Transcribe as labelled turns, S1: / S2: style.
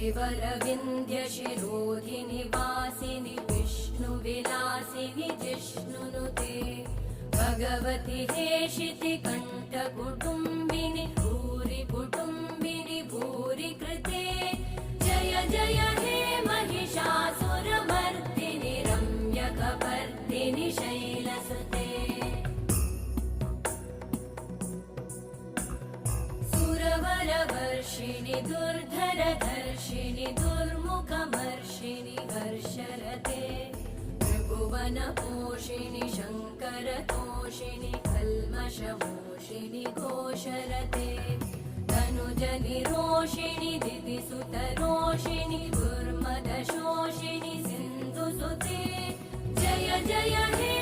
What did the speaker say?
S1: श्रीवरविन्द्यशिरोधिनि वासिनि विष्णुविलासिनि जिष्णुनुते भगवति हेशिति कण्ठकुटुम्बिनि भूरि कुटुम्बिनि भूरि कृते जय जय हे महिषासुरमर्दिनि रम्यकपर्दिनि शैलसुते सुरवरवर्षिणि दुर्धरधर्षिणि दुर्मुखमर्षिणि हर्षरते त्रिभुवनपोषिणि शङ्करतोषिणि कल्मषमोषिणि घोषरते तनुजनिरोषिणि दिदिसुतरोषिणि दुर्मदशोषिणि सिन्धुसुते जय जय हे